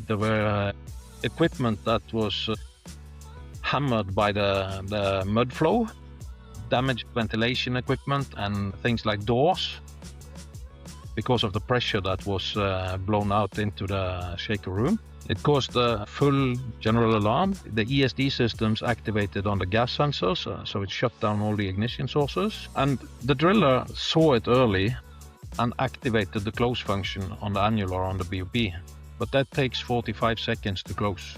there were equipment that was hammered by the mud flow, damaged ventilation equipment and things like doors because of the pressure that was blown out into the shaker room. It caused a full general alarm. The ESD systems activated on the gas sensors, so it shut down all the ignition sources. And the driller saw it early and activated the close function on the annular on the BOP. But that takes 45 seconds to close.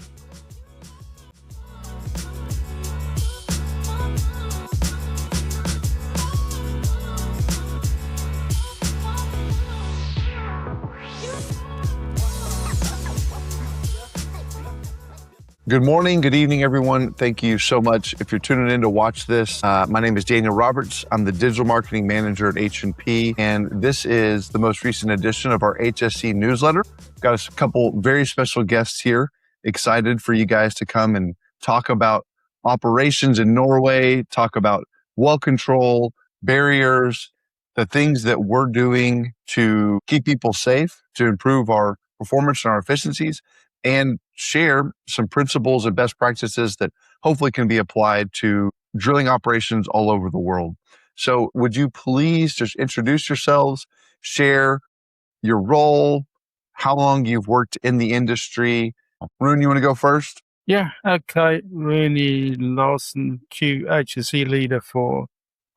Good morning, good evening, everyone. Thank you so much if you're tuning in to watch this. My name is Daniel Roberts. I'm the Digital Marketing Manager at H&P, and this is the most recent edition of our HSC newsletter. Got a couple very special guests here. Excited for you guys to come and talk about operations in Norway, talk about well control, barriers, the things that we're doing to keep people safe, to improve our performance and our efficiencies, and share some principles and best practices that hopefully can be applied to drilling operations all over the world. So would you please just introduce yourselves, share your role, how long you've worked in the industry. Rune, you want to go first? Yeah, okay. Rune Larsen, QHSE leader for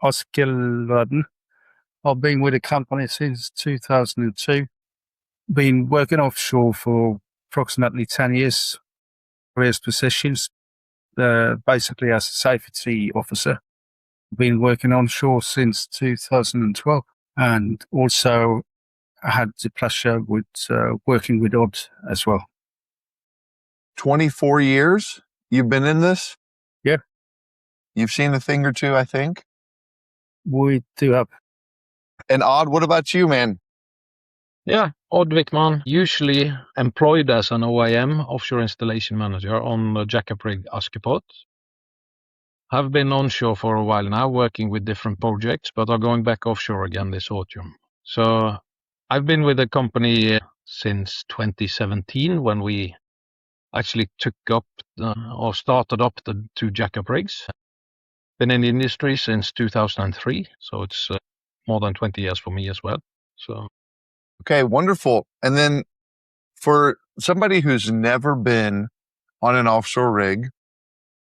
Oskelrøden. I've been with the company since 2002. Been working offshore for approximately 10 years, various positions, basically as a safety officer. Been working onshore since 2012, and also I had the pleasure with working with Odd as well. 24 years you've been in this? Yeah. You've seen a thing or two, I think? We do have. And Odd, what about you, man? Yeah, Odd Wichmann, usually employed as an OIM, offshore installation manager, on the jackup rig Askepot. I've been onshore for a while now, working with different projects, but are going back offshore again this autumn. So I've been with the company since 2017, when we actually took up or started up the 2 jackup rigs. Been in the industry since 2003, so it's more than 20 years for me as well. So. Okay, wonderful. And then for somebody who's never been on an offshore rig,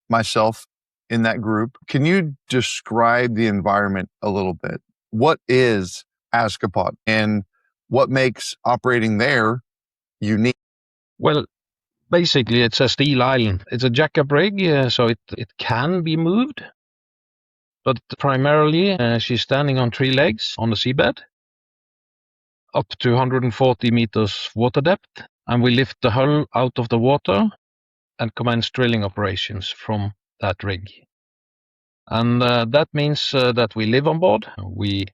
myself in that group, can you describe the environment a little bit? What is Askepot and what makes operating there unique? Well, basically it's a steel island. It's a jackup rig, so it can be moved. But primarily she's standing on 3 legs on the seabed, up to 140 meters water depth, and we lift the hull out of the water and commence drilling operations from that rig. And that means that we live on board, we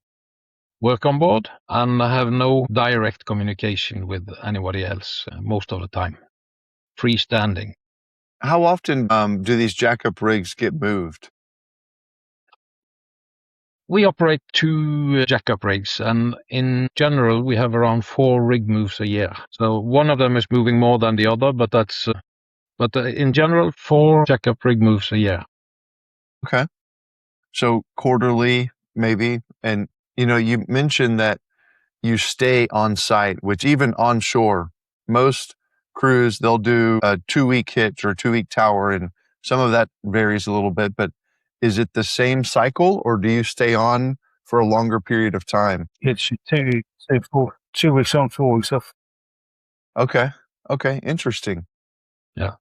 work on board, and have no direct communication with anybody else most of the time. Freestanding. How often do these jackup rigs get moved? We operate 2 jackup rigs, and in general we have around 4 rig moves a year. So one of them is moving more than the other, but in general 4 jackup rig moves a year. Okay. So quarterly, maybe. And, you mentioned that you stay on site, which even onshore, most crews, they'll do a 2-week hitch or a 2-week tower, and some of that varies a little bit, but is it the same cycle, or do you stay on for a longer period of time? It's 2 weeks on, 4 weeks off. Okay. Interesting. Yeah.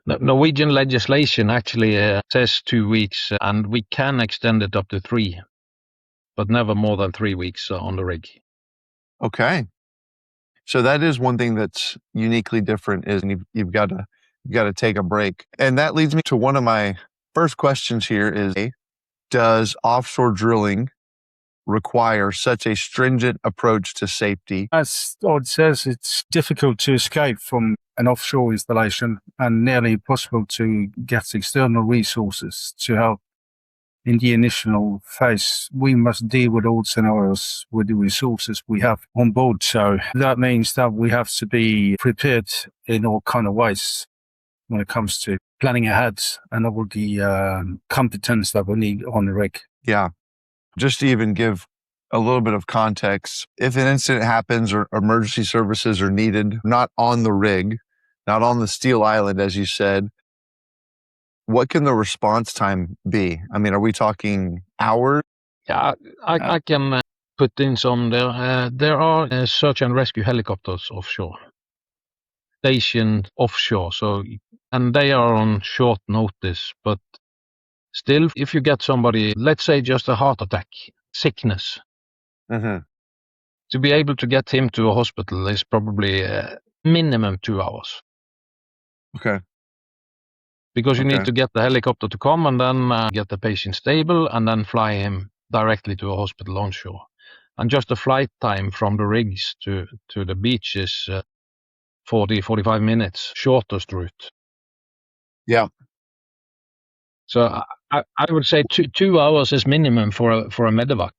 Norwegian legislation actually says 2 weeks, and we can extend it up to 3, but never more than 3 weeks on the rig. Okay. So that is one thing that's uniquely different, is you've got to take a break. And that leads me to one of my first questions here is, does offshore drilling require such a stringent approach to safety? As Odd says, it's difficult to escape from an offshore installation and nearly impossible to get external resources to help in the initial phase, we must deal with all scenarios with the resources we have on board. So that means that we have to be prepared in all kind of ways when it comes to planning ahead and all the competence that we need on the rig. Yeah. Just to even give a little bit of context, if an incident happens or emergency services are needed, not on the rig, not on the steel island, as you said, what can the response time be? I mean, are we talking hours? Yeah, I can put in some there. There are search and rescue helicopters offshore, stationed offshore. And they are on short notice. But still, if you get somebody, let's say just a heart attack, sickness, Mm-hmm. to be able to get him to a hospital is probably minimum 2 hours. Okay. Because you Okay. need to get the helicopter to come and then get the patient stable and then fly him directly to a hospital onshore. And just the flight time from the rigs to the beach is 45 minutes, shortest route. Yeah. So I would say 2 hours is minimum for a medevac.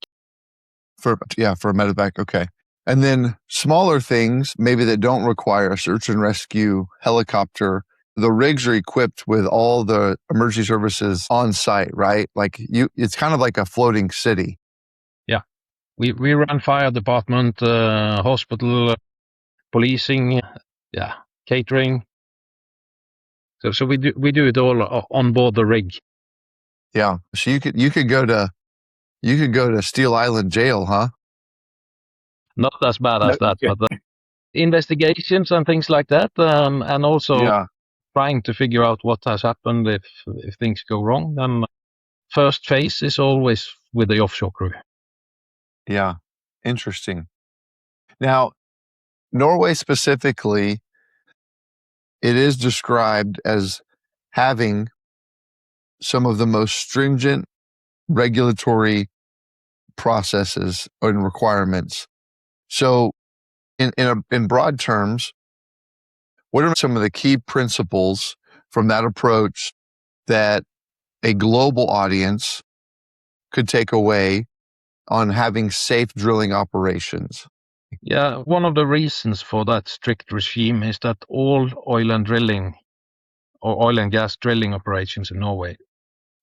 For a medevac. Okay. And then smaller things, maybe that don't require a search and rescue helicopter. The rigs are equipped with all the emergency services on site, right? Like it's kind of like a floating city. Yeah. We run fire department, hospital, policing, catering. So we do it all on board the rig. Yeah. So you could go to Steel Island jail, huh? Not as bad as that, but investigations and things like that, and also trying to figure out what has happened if things go wrong. Then first phase is always with the offshore crew. Yeah. Interesting. Now, Norway specifically, it is described as having some of the most stringent regulatory processes and requirements. So in broad terms, what are some of the key principles from that approach that a global audience could take away on having safe drilling operations? Yeah, one of the reasons for that strict regime is that all oil and gas drilling operations in Norway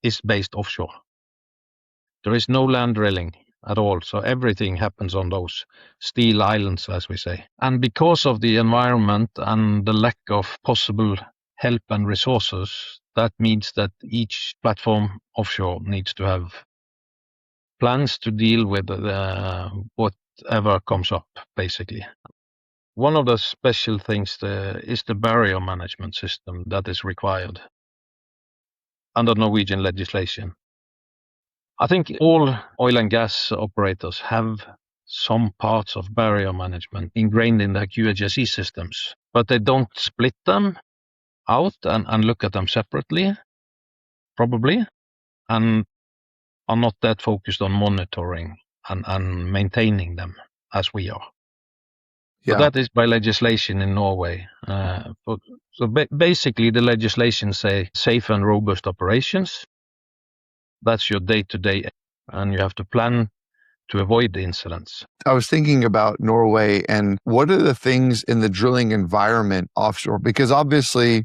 is based offshore. There is no land drilling at all, so everything happens on those steel islands, as we say. And because of the environment and the lack of possible help and resources, that means that each platform offshore needs to have plans to deal with whatever comes up, basically. One of the special things is the barrier management system that is required under Norwegian legislation. I think all oil and gas operators have some parts of barrier management ingrained in their QHSE systems, but they don't split them out and look at them separately, probably, and are not that focused on monitoring and maintaining them as we are. Yeah. So that is by legislation in Norway. Basically, the legislation say safe and robust operations. That's your day-to-day, and you have to plan to avoid the incidents. I was thinking about Norway and what are the things in the drilling environment offshore? Because obviously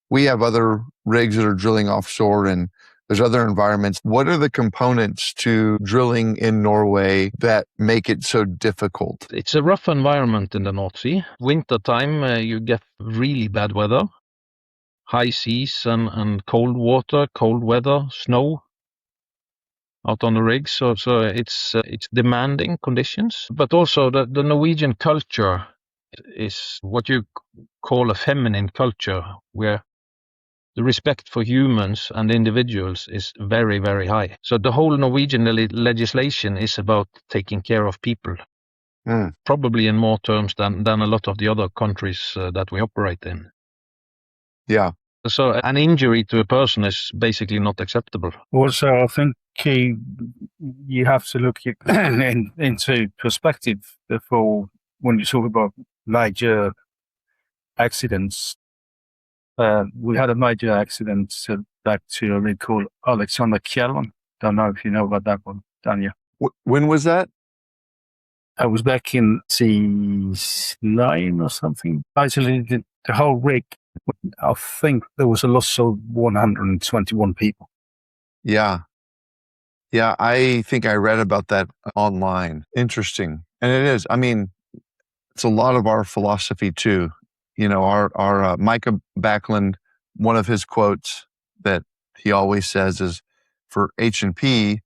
we have other rigs that are drilling offshore and there's other environments. What are the components to drilling in Norway that make it so difficult? It's a rough environment in the North Sea. Winter time, you get really bad weather, high seas and cold water, cold weather, snow out on the rigs. So it's demanding conditions, but also the Norwegian culture is what you call a feminine culture, where the respect for humans and individuals is very, very high. So the whole Norwegian legislation is about taking care of people, probably in more terms than a lot of the other countries that we operate in. Yeah. So an injury to a person is basically not acceptable. Also, I think you have to look into perspective before when you talk about major accidents. We had a major accident back to a rig called Alexander Kielland Don't know if you know about that one, Daniel. When was that? I was back in C9 or something. Isolated the whole rig. I think there was a loss of 121 people. Yeah. Yeah, I think I read about that online. Interesting. And it is. I mean, it's a lot of our philosophy too. You know, our Micah Backlund, one of his quotes that he always says is, for H&P,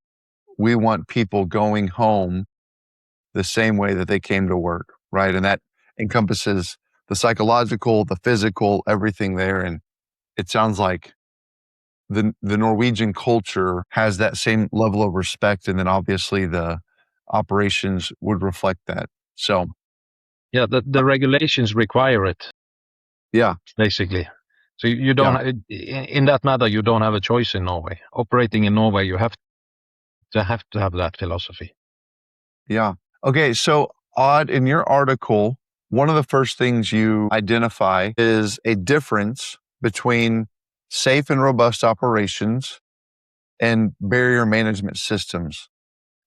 we want people going home the same way that they came to work, right? And that encompasses the psychological, the physical, everything there. And it sounds like the Norwegian culture has that same level of respect, and then obviously the operations would reflect that. So Yeah, the regulations require it, yeah, basically. So you don't in that matter, you don't have a choice in Norway. Operating in Norway, you have to have that philosophy. yeah. Okay, so Odd, in your article, one of the first things you identify is a difference between safe and robust operations and barrier management systems.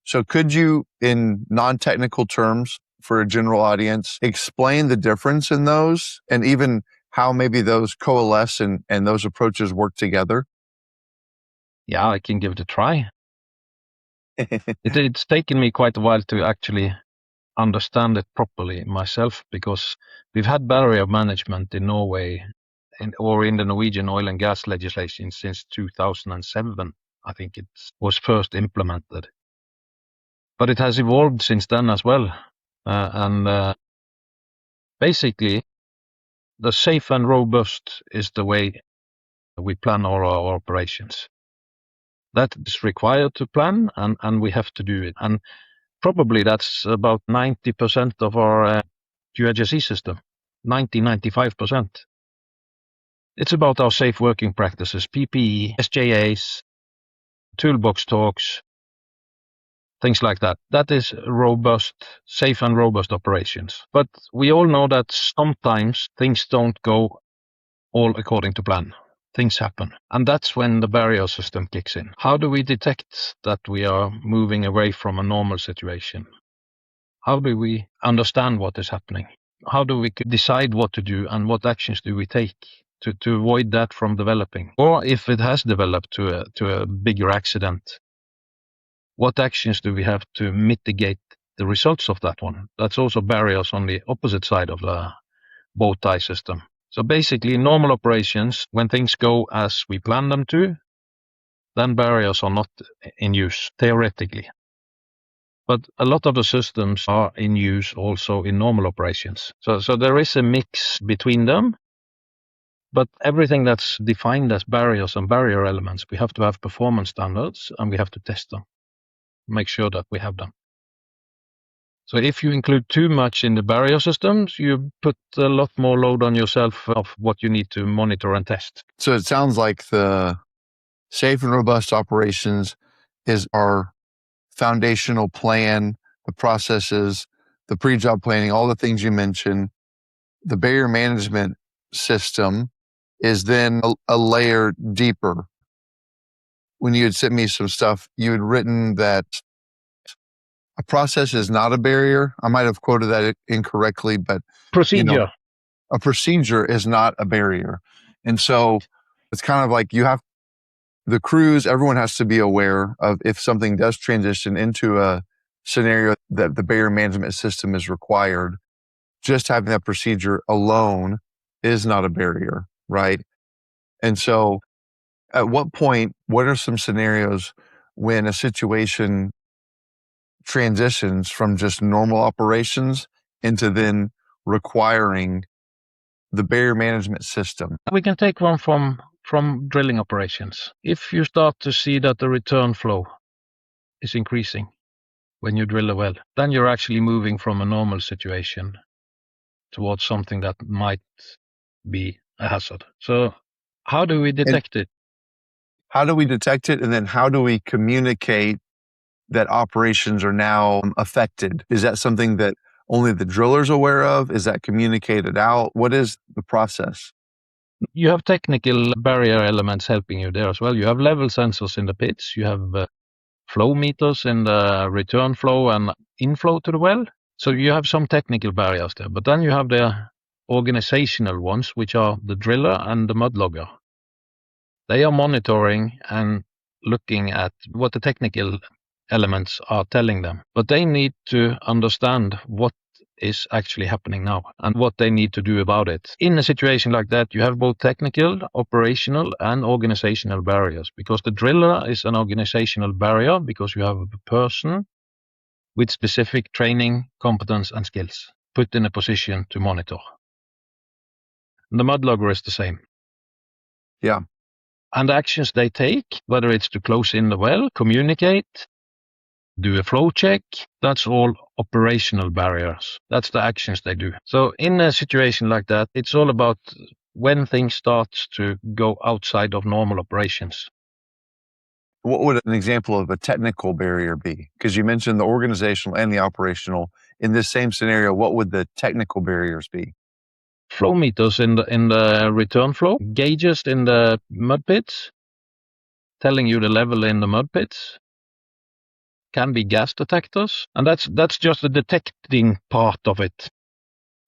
So could you, in non-technical terms for a general audience, explain the difference in those and even how maybe those coalesce and those approaches work together? Yeah, I can give it a try. It's taken me quite a while to actually understand it properly myself, because we've had barrier management in Norway or in the Norwegian oil and gas legislation since 2007. I think it was first implemented, but it has evolved since then as well. And basically, the safe and robust is the way we plan our operations. That is required to plan, and we have to do it. And probably that's about 90% of our UHSE system, 95%. It's about our safe working practices, PPE, SJAs, toolbox talks, things like that. That is robust, safe and robust operations. But we all know that sometimes things don't go all according to plan. Things happen. And that's when the barrier system kicks in. How do we detect that we are moving away from a normal situation? How do we understand what is happening? How do we decide what to do, and what actions do we take to avoid that from developing? Or if it has developed to a bigger accident, what actions do we have to mitigate the results of that one? That's also barriers on the opposite side of the bow tie system. So basically, normal operations, when things go as we plan them to, then barriers are not in use, theoretically. But a lot of the systems are in use also in normal operations. So there is a mix between them. But everything that's defined as barriers and barrier elements, we have to have performance standards, and we have to test them, make sure that we have them. So if you include too much in the barrier systems, you put a lot more load on yourself of what you need to monitor and test. So it sounds like the safe and robust operations is our foundational plan, the processes, the pre-job planning, all the things you mentioned. The barrier management system is then a layer deeper. When you had sent me some stuff, you had written that a process is not a barrier. I might have quoted that incorrectly, but Procedure. A procedure is not a barrier. And so it's kind of like the crews, everyone has to be aware of if something does transition into a scenario that the barrier management system is required. Just having that procedure alone is not a barrier, right? And so at what point, what are some scenarios when a situation transitions from just normal operations into then requiring the barrier management system? We can take one from drilling operations. If you start to see that the return flow is increasing when you drill a well, then you're actually moving from a normal situation towards something that might be a hazard. So how do we detect it? How do we detect it? And then how do we communicate that operations are now affected? Is that something that only the driller's aware of? Is that communicated out? What is the process? You have technical barrier elements helping you there as well. You have level sensors in the pits. You have flow meters in the return flow and inflow to the well. So you have some technical barriers there, but then you have the organizational ones, which are the driller and the mudlogger. They are monitoring and looking at what the technical elements are telling them, but they need to understand what is actually happening now and what they need to do about it. In a situation like that, you have both technical, operational, and organizational barriers, because the driller is an organizational barrier because you have a person with specific training, competence, and skills put in a position to monitor. And the mudlogger is the same. Yeah. And the actions they take, whether it's to close in the well, communicate, do a flow check, that's all operational barriers. That's the actions they do. So in a situation like that, it's all about when things start to go outside of normal operations. What would an example of a technical barrier be? Because you mentioned the organizational and the operational. In this same scenario, what would the technical barriers be? Flow meters in the return flow, gauges in the mud pits, telling you the level in the mud pits, can be gas detectors, and that's just the detecting part of it.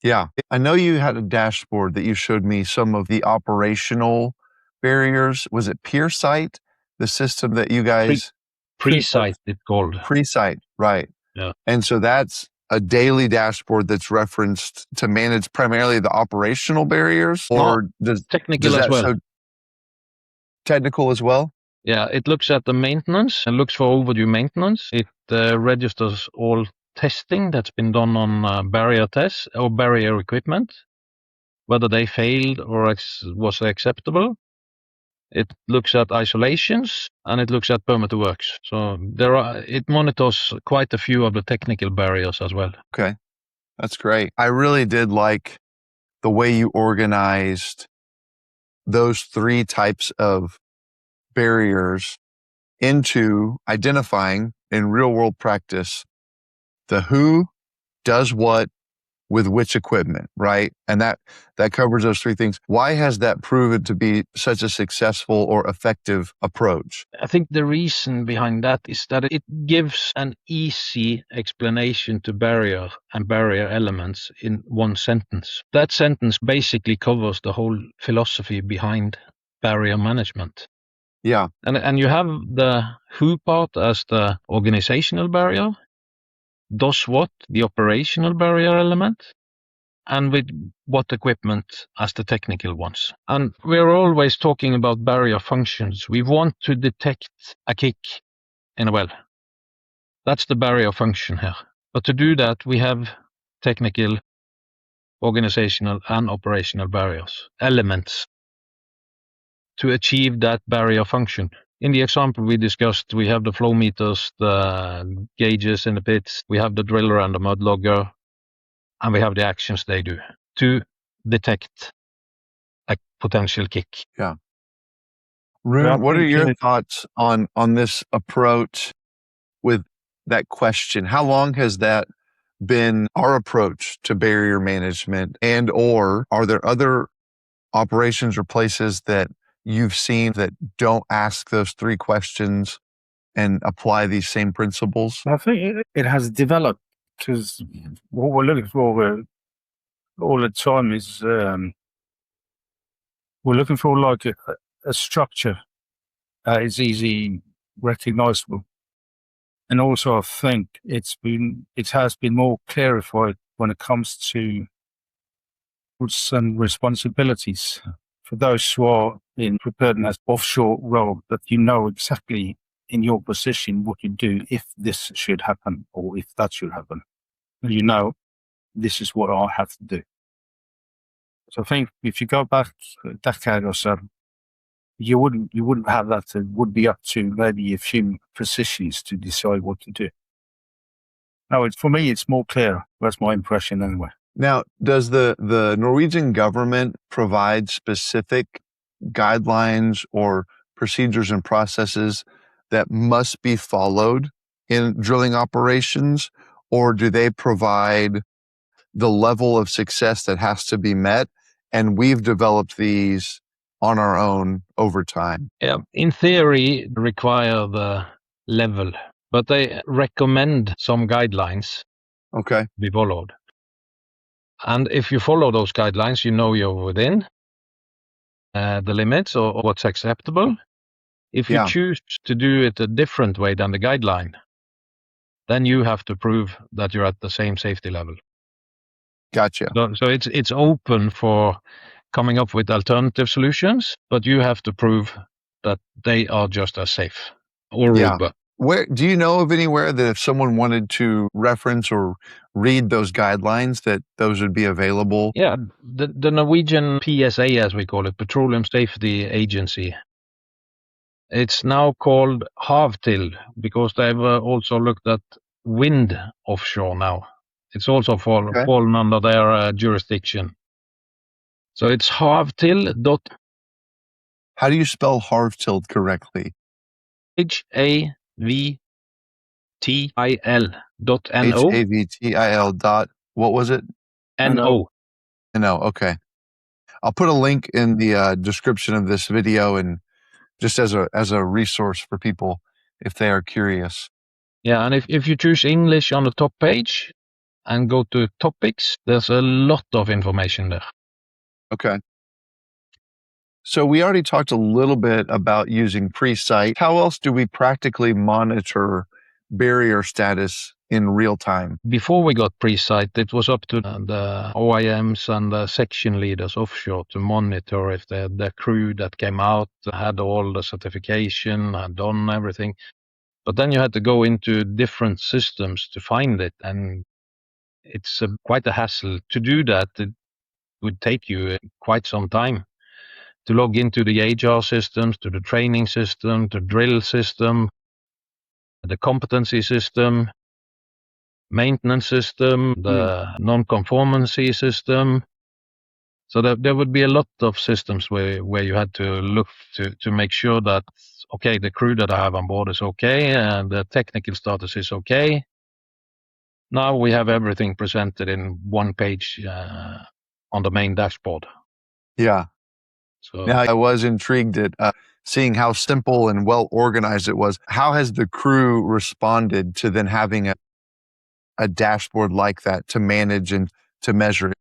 Yeah. I know you had a dashboard that you showed me some of the operational barriers. Was it PeerSight, the system that you guys... Pre-sight, it's called. PreSight, right. Yeah. And so that's a daily dashboard that's referenced to manage primarily the operational barriers, or does technical as well? Technical as well? Yeah, it looks at the maintenance and looks for overdue maintenance. It registers all testing that's been done on barrier tests or barrier equipment, whether they failed or was acceptable. It looks at isolations and it looks at permit to works. So it monitors quite a few of the technical barriers as well. Okay, that's great. I really did like the way you organized those three types of barriers into identifying in real world practice the who does what with which equipment, right? And that covers those three things. Why has that proven to be such a successful or effective approach? I think the reason behind that is that it gives an easy explanation to barrier and barrier elements in one sentence. That sentence basically covers the whole philosophy behind barrier management. Yeah. And you have the who part as the organizational barrier, does what, the operational barrier element, and with what equipment as the technical ones. And we're always talking about barrier functions. We want to detect a kick in a well. That's the barrier function here. But to do that, we have technical, organizational, and operational barriers, elements to achieve that barrier function. In the example we discussed, we have the flow meters, the gauges in the pits, we have the driller and the mudlogger, and we have the actions they do to detect a potential kick. Yeah. Rune, what are your thoughts on this approach with that question? How long has that been our approach to barrier management, and or are there other operations or places that you've seen that don't ask those three questions and apply these same principles? I think it has developed, because what we're looking for all the time is we're looking for like a structure that is easy recognizable. And also, I think it has been more clarified when it comes to some responsibilities for those who are in preparedness offshore role, that you know exactly in your position what you do if this should happen or if that should happen. You know, this is what I have to do. So I think if you go back a decade or so, you wouldn't have that. It would be up to maybe a few physicians to decide what to do. No, for me, it's more clear. That's my impression anyway. Now, does the Norwegian government provide specific guidelines or procedures and processes that must be followed in drilling operations, or do they provide the level of success that has to be met, and we've developed these on our own over time? Yeah, in theory, require the level but they recommend some guidelines Okay. be followed. And if you follow those guidelines, you know you're within the limits or what's acceptable. If you choose to do it a different way than the guideline, then you have to prove that you're at the same safety level. Gotcha. So it's open for coming up with alternative solutions, but you have to prove that they are just as safe or robust. Where do you know of anywhere that if someone wanted to reference or read those guidelines, that those would be available? Yeah, the Norwegian PSA, as we call it, Petroleum Safety Agency. It's now called Havtil because they've also looked at wind offshore now. It's also fallen under their jurisdiction. So it's Havtil. How do you spell Havtil correctly? HAVTIL.no. HAVTIL dot, what was it? NO. NO, okay. I'll put a link in the description of this video and just as a resource for people if they are curious. Yeah, and if you choose English on the top page and go to topics, there's a lot of information there. Okay. So we already talked a little bit about using pre-sight. How else do we practically monitor barrier status in real time? Before we got pre-sight, it was up to the OIMs and the section leaders offshore to monitor if the crew that came out had all the certification, had done everything. But then you had to go into different systems to find it, and it's quite a hassle to do that. It would take you quite some time to log into the HR systems, to the training system, to drill system, the competency system, maintenance system, the non-conformancy system. So there would be a lot of systems where you had to look to make sure that, okay, the crew that I have on board is okay, and the technical status is okay. Now we have everything presented in one page on the main dashboard. Yeah. So now, I was intrigued at seeing how simple and well organized it was. How has the crew responded to then having a dashboard like that to manage and to measure it?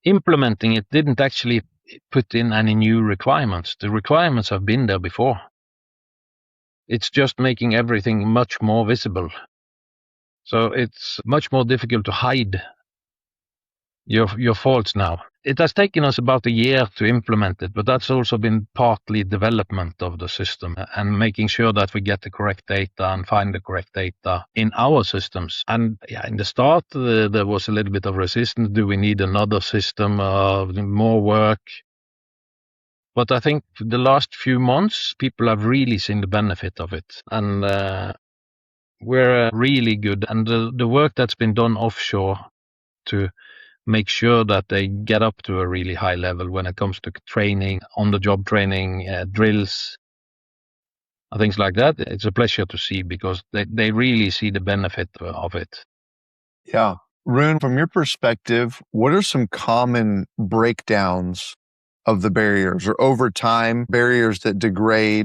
Implementing it didn't actually put in any new requirements. The requirements have been there before. It's just making everything much more visible. So it's much more difficult to hide your faults now. It has taken us about a year to implement it, but that's also been partly development of the system and making sure that we get the correct data and find the correct data in our systems. And yeah, in the start, there was a little bit of resistance. Do we need another system, more work? But I think the last few months, people have really seen the benefit of it. And we're really good. And the work that's been done offshore to make sure that they get up to a really high level when it comes to training, on-the-job training, drills, things like that. It's a pleasure to see because they really see the benefit of it. Yeah. Rune, from your perspective, what are some common breakdowns of the barriers or over time barriers that degrade?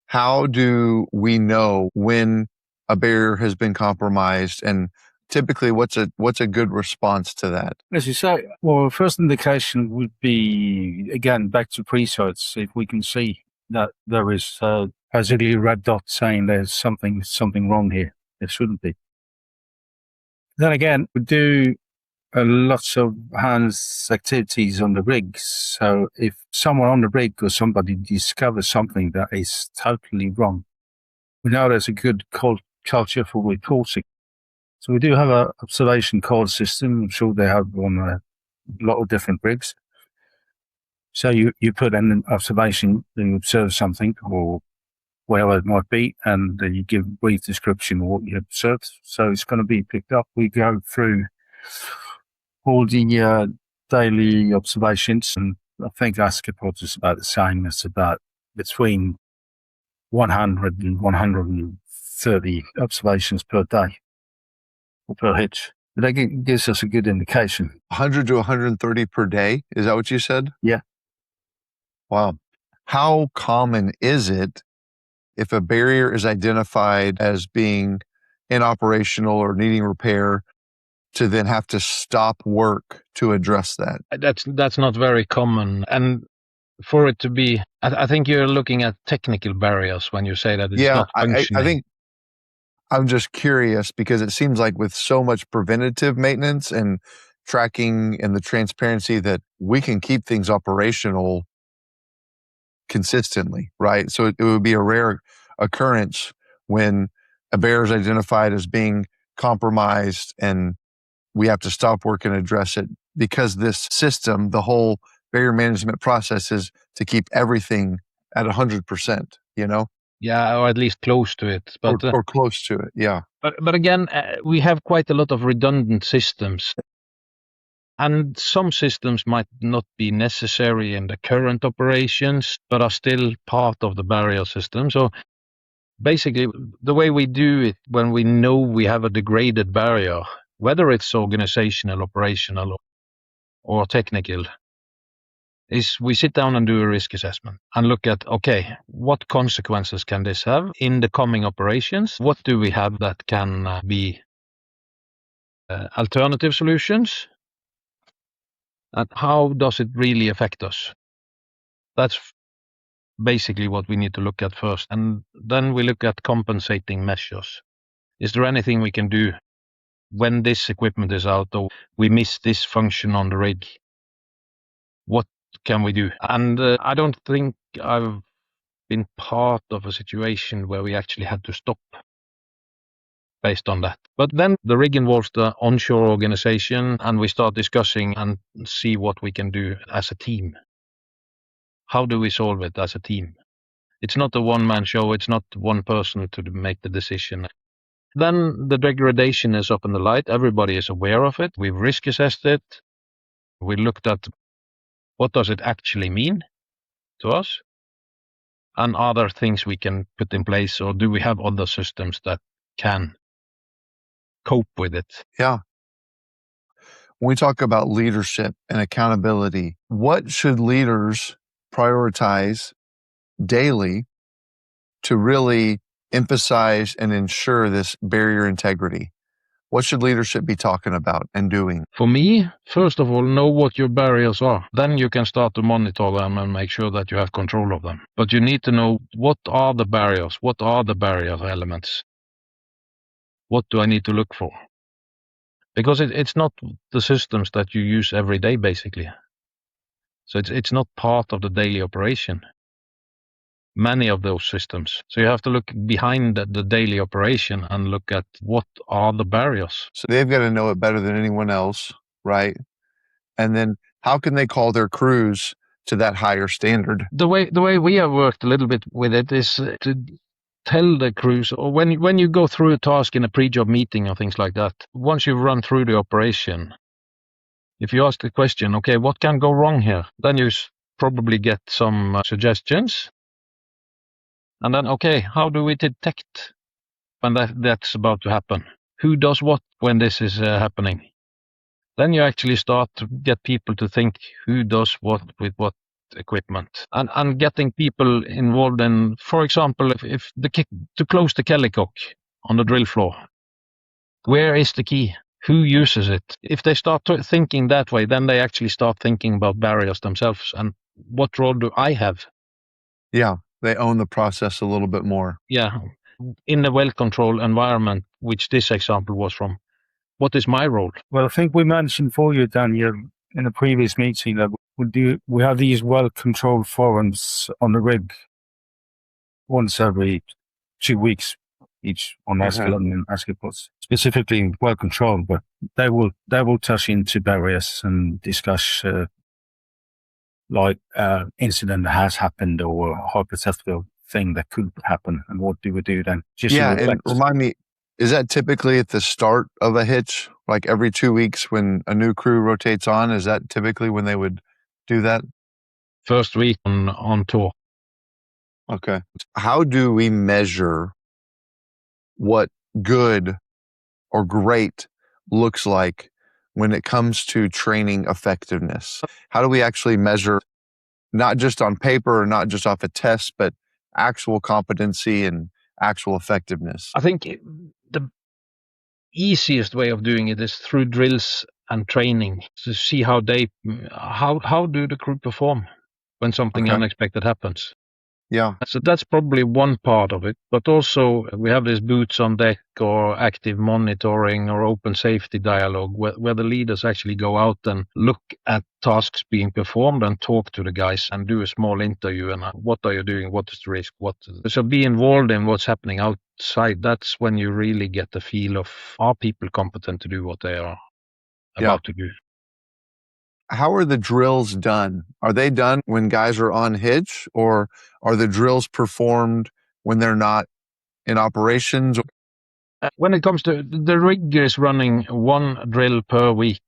How do we know when a barrier has been compromised, and typically what's a good response to that? As you say, well, first indication would be, again, back to pre-sights. If we can see that there is a ziggly red dot saying there's something wrong here, there shouldn't be. Then again, we do lots of hands activities on the rigs. So if someone on the rig or somebody discovers something that is totally wrong, we know there's a good culture for reporting. So we do have an observation call system. I'm sure they have on a lot of different rigs. So you put in an observation, then you observe something or whatever it might be, and then you give a brief description of what you observed. So it's going to be picked up. We go through all the daily observations, and I think ASCAPOD is about the same. It's about between 100 and 130 observations per day or per hitch. But that gives us a good indication. 100 to 130 per day? Is that what you said? Yeah. Wow. How common is it if a barrier is identified as being inoperational or needing repair, to then have to stop work to address that? That's not very common. And for it to be, I think you're looking at technical barriers when you say that it's Yeah, not functioning. I think I'm just curious because it seems like with so much preventative maintenance and tracking and the transparency that we can keep things operational consistently, right? So it would be a rare occurrence when a barrier is identified as being compromised and we have to stop work and address it, because this system, the whole barrier management process, is to keep everything at 100%, Yeah, or at least close to it. But or close to it. Yeah. but again, we have quite a lot of redundant systems, and some systems might not be necessary in the current operations, but are still part of the barrier system. So basically, the way we do it when we know we have a degraded barrier, whether it's organizational, operational, or technical, is we sit down and do a risk assessment and look at, okay, what consequences can this have in the coming operations? What do we have that can be alternative solutions? And how does it really affect us? That's basically what we need to look at first. And then we look at compensating measures. Is there anything we can do when this equipment is out or we miss this function on the rig? What can we do? And I don't think I've been part of a situation where we actually had to stop based on that. But then the rig involves the onshore organization, and we start discussing and see what we can do as a team. How do we solve it as a team? It's not a one-man show. It's not one person to make the decision. Then the degradation is up in the light. Everybody is aware of it. We've risk assessed it. We looked at what does it actually mean to us? And are there things we can put in place, or do we have other systems that can cope with it? Yeah. When we talk about leadership and accountability, what should leaders prioritize daily to really emphasize and ensure this barrier integrity? What should leadership be talking about and doing? For me, first of all, know what your barriers are. Then you can start to monitor them and make sure that you have control of them. But you need to know, what are the barriers? What are the barrier elements? What do I need to look for? Because it's not the systems that you use every day, basically. So it's not part of the daily operation, many of those systems. So you have to look behind the daily operation and look at what are the barriers. So they've got to know it better than anyone else, right? And then how can they call their crews to that higher standard? The way we have worked a little bit with it is to tell the crews, or when you go through a task in a pre-job meeting or things like that, once you've run through the operation, if you ask the question, okay, what can go wrong here? Then you probably get some suggestions. And then, okay, how do we detect when that's about to happen? Who does what when this is happening? Then you actually start to get people to think who does what with what equipment, and getting people involved in, for example, if to close the kellycock on the drill floor, where is the key? Who uses it? If they start thinking that way, then they actually start thinking about barriers themselves and what role do I have? Yeah, they own the process a little bit more. Yeah, in a well-controlled environment, which this example was from, what is my role? Well, I think we mentioned for you, Daniel, in a previous meeting that we have these well-controlled forums on the rig once every 2 weeks each on Askelon and Askepot. Specifically well-controlled, but they will touch into barriers and discuss like incident that has happened or a hypothetical thing that could happen, and what do we do then? Just and remind me, is that typically at the start of a hitch, like every 2 weeks when a new crew rotates on? Is that typically when they would do that? First week on tour. Okay. How do we measure what good or great looks like when it comes to training effectiveness? How do we actually measure, not just on paper or not just off a test, but actual competency and actual effectiveness? I think the easiest way of doing it is through drills and training to see how do the crew perform when something Okay. unexpected happens. Yeah. So that's probably one part of it, but also we have this boots on deck or active monitoring or open safety dialogue where the leaders actually go out and look at tasks being performed and talk to the guys and do a small interview and what are you doing, what is the risk, so be involved in what's happening outside. That's when you really get the feel of, are people competent to do what they are about to do? How are the drills done? Are they done when guys are on hitch, or are the drills performed when they're not in operations? When it comes to the rig is running one drill per week,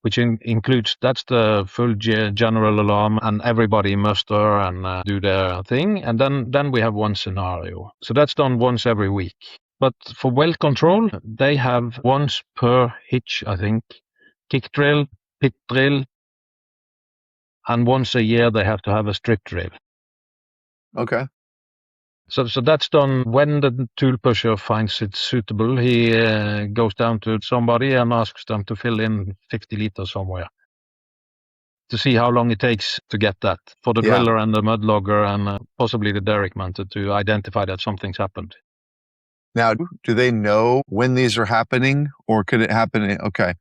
which includes, that's the full general alarm and everybody muster and do their thing. And then we have one scenario. So that's done once every week. But for well control, they have once per hitch, I think, kick drill, pit drill, and once a year they have to have a strip drill. Okay. So that's done when the tool pusher finds it suitable. He goes down to somebody and asks them to fill in 50 liters somewhere to see how long it takes to get that for the driller and the mud logger and possibly the derrickman to identify that something's happened. Now, do they know when these are happening, or could it happen? Okay.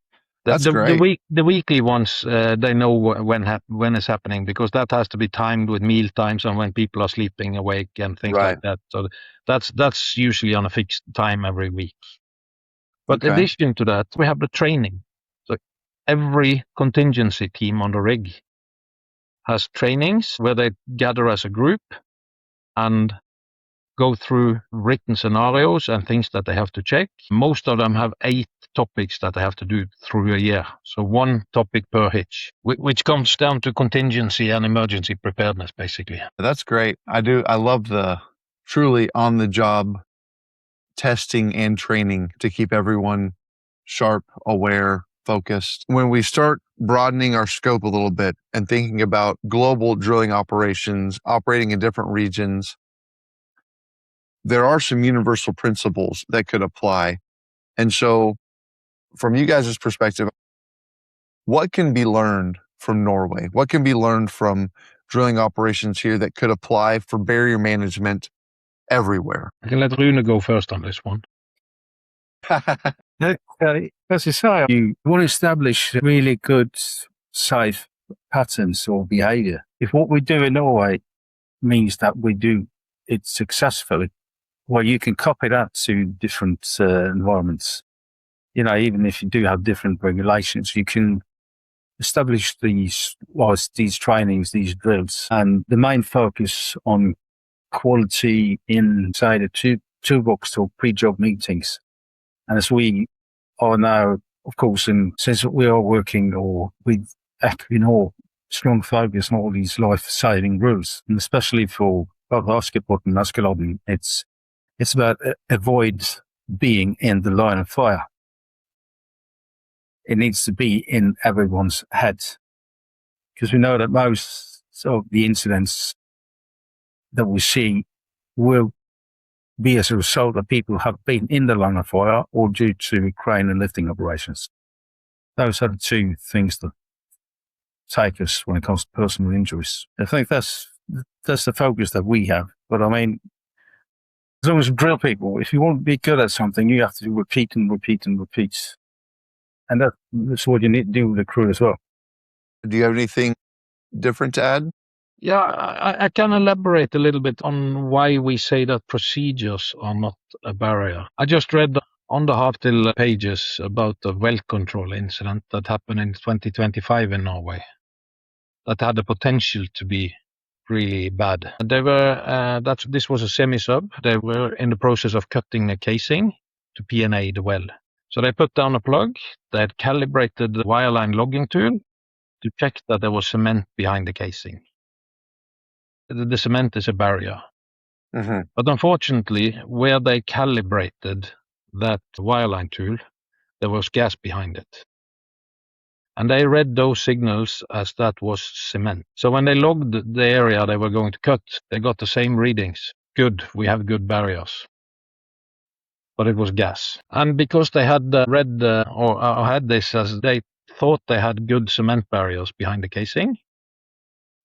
That's great. The weekly ones, they know when it's happening, because that has to be timed with meal times and when people are sleeping awake and things like that. So that's usually on a fixed time every week. But in addition to that, we have the training. So every contingency team on the rig has trainings where they gather as a group and go through written scenarios and things that they have to check. Most of them have 8 topics that they have to do through a year. So one topic per hitch, which comes down to contingency and emergency preparedness, basically. That's great. I love the truly on the job testing and training to keep everyone sharp, aware, focused. When we start broadening our scope a little bit and thinking about global drilling operations, operating in different regions, there are some universal principles that could apply. And so from you guys' perspective, what can be learned from Norway? What can be learned from drilling operations here that could apply for barrier management everywhere? I can let Rune go first on this one. As you say, you want to establish really good, safe patterns or behavior. If what we do in Norway means that we do it successfully, well, you can copy that to different environments. Even if you do have different regulations, you can establish these trainings, these drills, and the main focus on quality inside the toolbox or pre-job meetings. And as we are now, of course, and since we are working with strong focus on all these life-saving rules, and especially for both Askepot and Askeladden, it's about avoid being in the line of fire. It needs to be in everyone's head, because we know that most of the incidents that we see will be as a result that people have been in the line of fire or due to crane and lifting operations. Those are the two things that take us when it comes to personal injuries. I think that's the focus that we have. But I mean, as long as you drill people, if you want to be good at something, you have to repeat and repeat and repeat. And that's what you need to do with the crew as well. Do you have anything different to add? Yeah, I can elaborate a little bit on why we say that procedures are not a barrier. I just read on the Halftil pages about the well control incident that happened in 2025 in Norway that had the potential to be really bad. They were this was a semi-sub. They were in the process of cutting the casing to P&A the well. So they put down a plug. They had calibrated the wireline logging tool to check that there was cement behind the casing. The cement is a barrier. Mm-hmm. But unfortunately, where they calibrated that wireline tool, there was gas behind it. And they read those signals as that was cement. So when they logged the area they were going to cut, they got the same readings. Good, we have good barriers. But it was gas. And because they had read or had this as they thought they had good cement barriers behind the casing,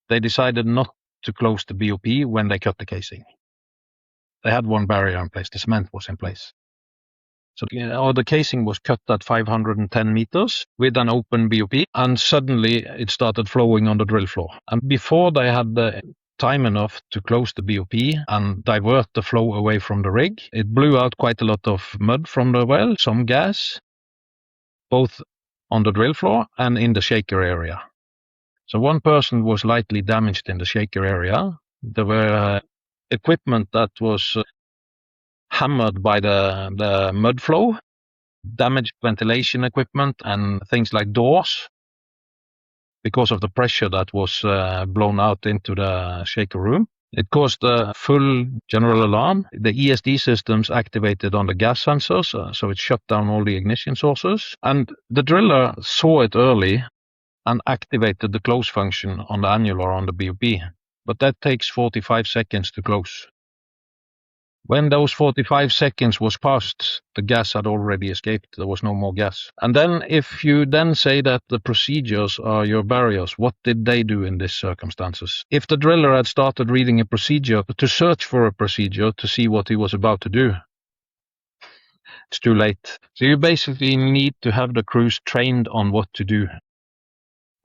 they decided not to close the BOP when they cut the casing. They had one barrier in place, the cement was in place. So the casing was cut at 510 meters with an open BOP, and suddenly it started flowing on the drill floor. And before they had time enough to close the BOP and divert the flow away from the rig, it blew out quite a lot of mud from the well, some gas, both on the drill floor and in the shaker area. So one person was lightly damaged in the shaker area. There were equipment that was hammered by the mud flow, damaged ventilation equipment and things like doors because of the pressure that was blown out into the shaker room. It caused a full general alarm. The ESD systems activated on the gas sensors, so it shut down all the ignition sources. And the driller saw it early and activated the close function on the annular on the BOP. But that takes 45 seconds to close. When those 45 seconds was passed, the gas had already escaped. There was no more gas. And then if you then say that the procedures are your barriers, what did they do in these circumstances? If the driller had started reading a procedure to search for a procedure to see what he was about to do, it's too late. So you basically need to have the crews trained on what to do.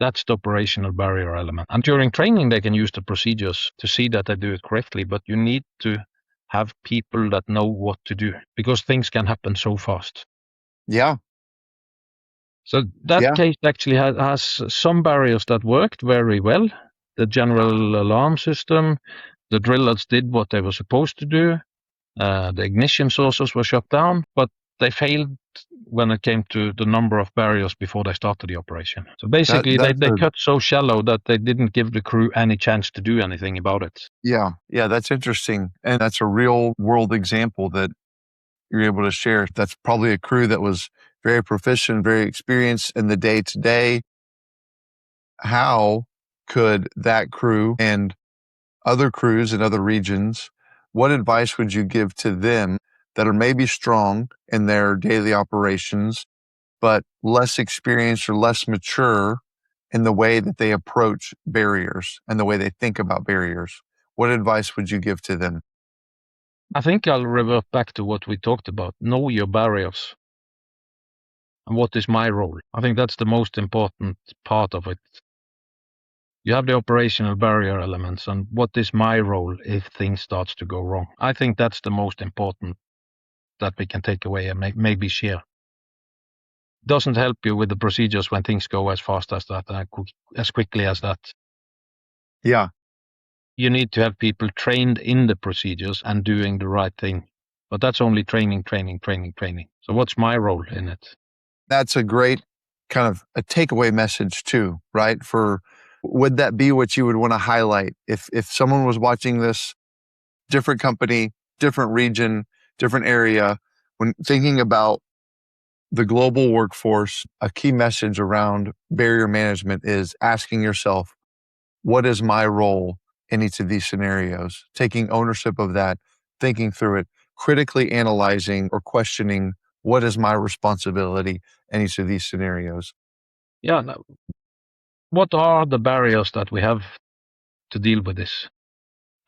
That's the operational barrier element. And during training, they can use the procedures to see that they do it correctly, but you need to have people that know what to do because things can happen so fast. Yeah. So that case actually has some barriers that worked very well. The general alarm system, the drillers did what they were supposed to do. The ignition sources were shut down, but they failed when it came to the number of barriers before they started the operation. So basically, they cut so shallow that they didn't give the crew any chance to do anything about it. Yeah, that's interesting. And that's a real world example that you're able to share. That's probably a crew that was very proficient, very experienced in the day-to-day. How could that crew and other crews in other regions, what advice would you give to them that are maybe strong in their daily operations, but less experienced or less mature in the way that they approach barriers and the way they think about barriers? What advice would you give to them? I think I'll revert back to what we talked about. Know your barriers. And what is my role? I think that's the most important part of it. You have the operational barrier elements, and what is my role if things starts to go wrong? I think that's the most important that we can take away and maybe share. Doesn't help you with the procedures when things go as fast as that, as quickly as that. Yeah. You need to have people trained in the procedures and doing the right thing. But that's only training. So what's my role in it? That's a great kind of a takeaway message too, right? Would that be what you would want to highlight if someone was watching this, different company, different region, different area, when thinking about the global workforce, a key message around barrier management is asking yourself, what is my role in each of these scenarios? Taking ownership of that, thinking through it, critically analyzing or questioning what is my responsibility in each of these scenarios. Yeah. What are the barriers that we have to deal with this?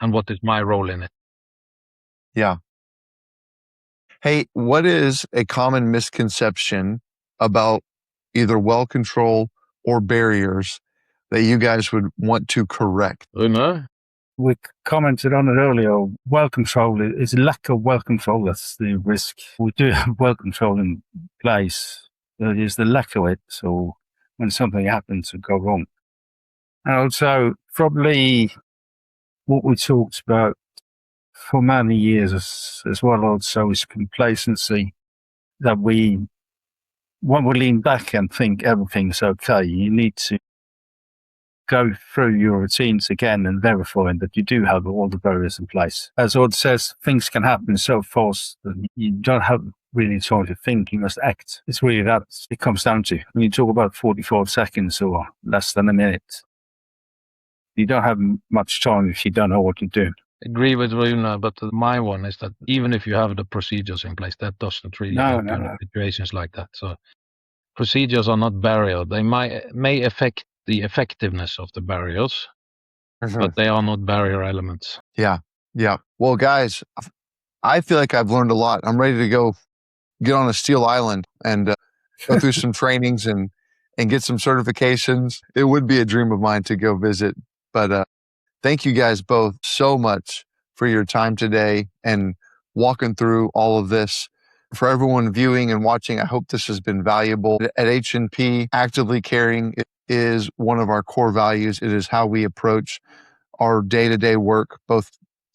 And what is my role in it? Yeah. Hey, what is a common misconception about either well control or barriers that you guys would want to correct? Rune? We commented on it earlier. Well control is a lack of well control. That's the risk. We do have well control in place. It is the lack of it. So when something happens, it go wrong. And also, probably what we talked about for many years as well also is complacency, that when we lean back and think everything's okay, you need to go through your routines again and verify that you do have all the barriers in place. As Odd says, things can happen so fast that you don't have really trying to think. You must act. It's really that it comes down to. When you talk about 45 seconds or less than a minute, you don't have much time if you don't know what you're doing. Agree with Rune, but my one is that even if you have the procedures in place, that doesn't really help you in situations like that. So procedures are not barrier. They may affect the effectiveness of the barriers, but they are not barrier elements. Yeah. Well, guys, I feel like I've learned a lot. I'm ready to go get on a steel island and go through some trainings and get some certifications. It would be a dream of mine to go visit. But thank you guys both so much for your time today and walking through all of this. For everyone viewing and watching, I hope this has been valuable. At H&P, actively caring is one of our core values. It is how we approach our day-to-day work, both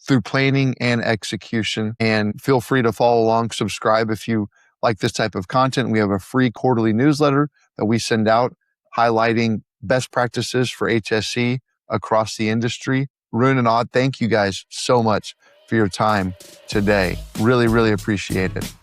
through planning and execution. And feel free to follow along, subscribe if you like this type of content. We have a free quarterly newsletter that we send out highlighting best practices for HSE across the industry. Rune and Odd, thank you guys so much for your time today. Really, really appreciate it.